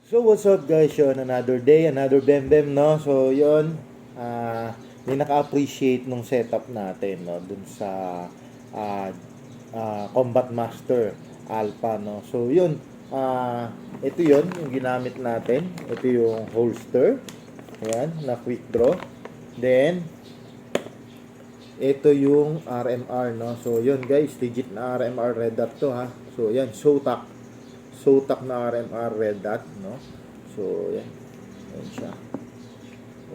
So what's up guys, yun, another day, another bem no? So yun, may naka-appreciate nung setup natin, no? Dun sa ah, Combat Master Alpha, no? So yun, ito yun, yung ginamit natin. Ito yung holster, ayan, na quick draw. Then, ito yung RMR, no? So yun guys, legit na RMR red dot to ha. So yan, Sotak na RMR red dot, no? So, yan. Yan siya.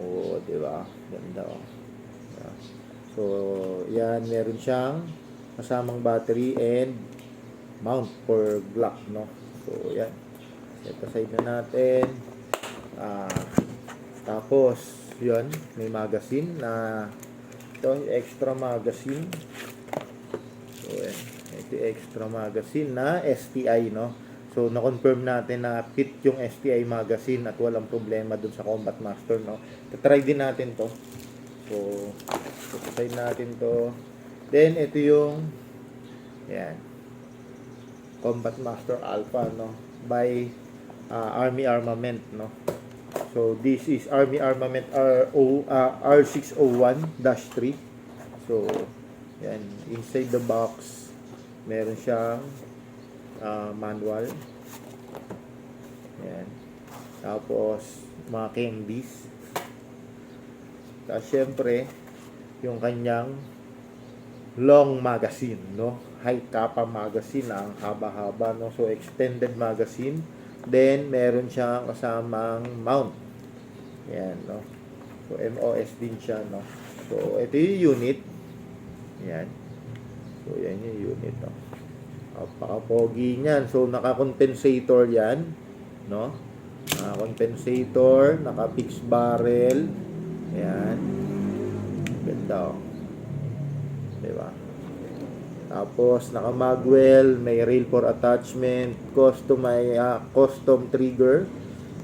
O, di ba? Ganda, oh. Yan. So, yan. Meron siyang kasamang battery and mount for Glock, no? So, yan. Set aside na natin. Tapos, yun. May magazine na ito, extra magazine. So, yan. Ito extra magazine na STI, no? So, na-confirm natin na fit yung STI magazine at walang problema dun sa Combat Master, no? Try din natin to. So, try natin to. Then, ito yung yan. Combat Master Alpha, no? By Army Armament, no? So, this is Army Armament R601-3. So, yan. Inside the box, meron siyang manual. Yan. Tapos, mga candies. Tapos, syempre, yung kanyang long magazine, no? High capa magazine, ang haba-haba, no? So, extended magazine. Then, meron siyang kasamang mount. Yan, no? So, MOS din siya, no? So, ito yung unit. Yan. So, yan yung unit, no? Napaka-pogi niyan. So, naka-compensator yan. No? Naka-compensator, naka-fixed barrel. Ayan. Ganda, oh. Diba? Tapos, naka-magwell, may rail for attachment, custom trigger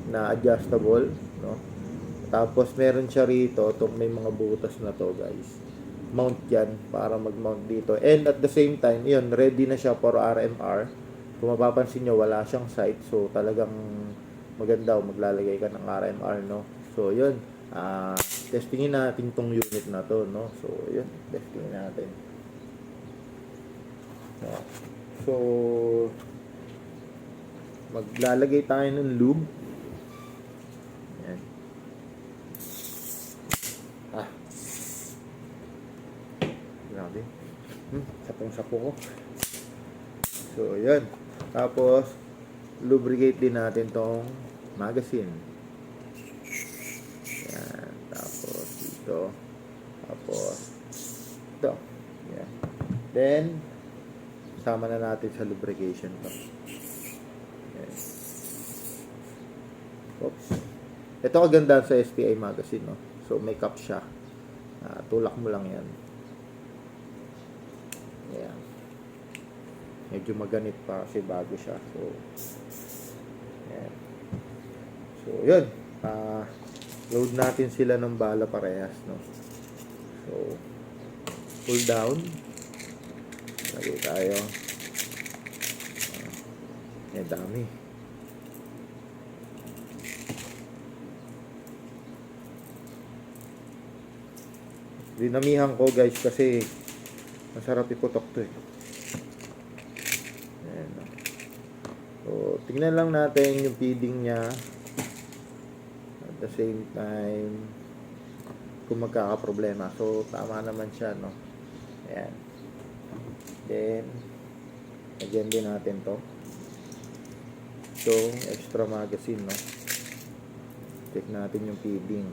na adjustable. No? Tapos, meron siya rito, itong may mga butas na to, guys. Mount yan para mag-mount dito. And at the same time, yun, ready na siya for RMR. Kung mapapansin nyo, wala siyang sight. So, talagang maganda o maglalagay ka ng RMR, no? So, yun. Testingin natin tong unit na to, no? So, yun. Testingin natin. So, maglalagay tayo ng lube. Yan. Grabe. Sapong-sapo ko. So, yun. Tapos, lubricate din natin tong magazine. Yan. Tapos, dito. Tapos, ito. Yan. Then, sama na natin sa lubrication to. Yan. Oops. Ito kaganda sa STI magazine, no? So, may cup siya. Tulak mo lang yan. Ayan. Medyo maganit pa kasi bago siya. So, ayan. So, yun. Load natin sila ng bala parehas, no? So, pull down. Lagay tayo. Dami. Dinamihan ko, guys, kasi masarap iputok to eh. Ayan. So, tingnan lang natin yung feeding niya. At the same time, kung magkakaproblema. So, tama naman siya, no? Ayan. Then, lagyan din natin to. So, extra magazine, no? Check natin yung feeding.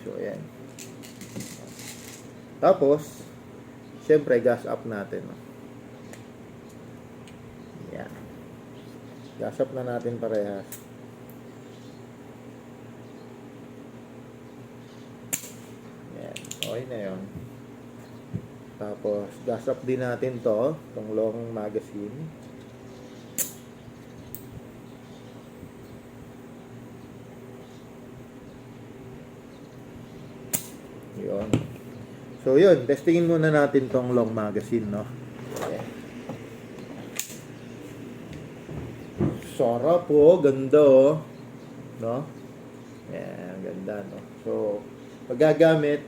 So, ayan. Tapos, syempre, gas up natin. No? Ayan. Gas up na natin parehas. Ayan. Okay na yun. Tapos, gas up din natin to. Itong long magazine. Yun. So, So yun, testingin muna natin tong long magazine, no? Ayan. Sarap po, ganda oh. No? Ayan, ganda, no? So, paggagamit,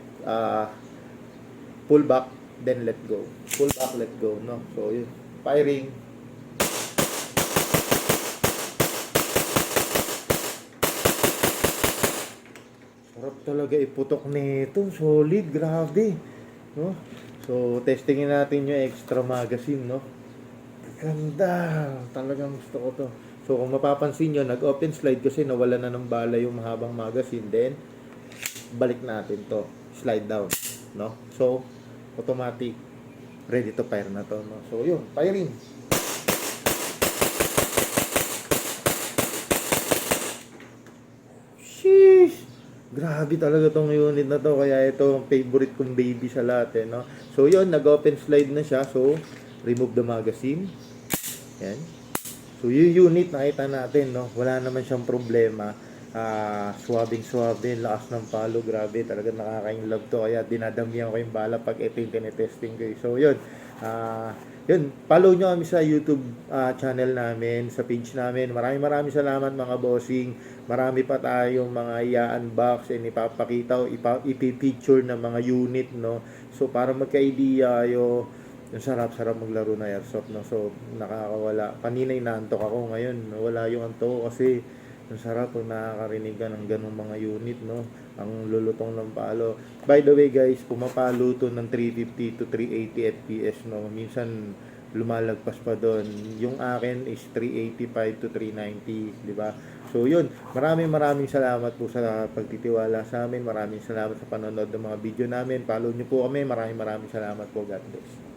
pull back, then let go. Pull back, let go, no? So yun, firing. Sarap talaga iputok nito. Solid, grabe. No? So, testingin natin yung extra magazine, no? Ganda. Talagang gusto ko to. So, kung mapapansin nyo, nag-open slide kasi nawala na ng bala yung mahabang magazine. Then, balik natin to. Slide down. No? So, automatic. Ready to fire na to. No? So, yun. Firing. Sheesh! Grabe talaga tong unit na to. Kaya ito ang favorite kong baby sa lahat. Eh, no? So yun, nag-open slide na siya. So, remove the magazine. Yan. So yung unit nakita natin, no? Wala naman siyang problema. Swabbing, lakas ng palo. Grabe, talaga nakaka-inlove to. Kaya dinadamihan ko yung bala pag ito yung tinetesting ko. So yun, yun, follow nyo kami sa YouTube channel namin, sa page namin. Maraming salamat mga bossing. Marami pa tayong mga i-unbox and ipapakita o ipipicture ng mga unit, no? So, para magka-idea yung sarap-sarap maglaro na airsoft, no? So, nakakawala. Kanina inaantok ako, ngayon wala yung antok ko kasi ang sarap kung nakakarinig ka ng ganung mga unit, no? Ang lulutong ng palo. By the way guys, pumapalo to ng 350 to 380 FPS, no? Minsan lumalagpas pa doon. Yung akin is 385 to 390, di ba? So yun, maraming salamat po sa pagtitiwala sa amin. Maraming salamat sa panonood ng mga video namin. Follow niyo po kami. Maraming salamat po. God bless.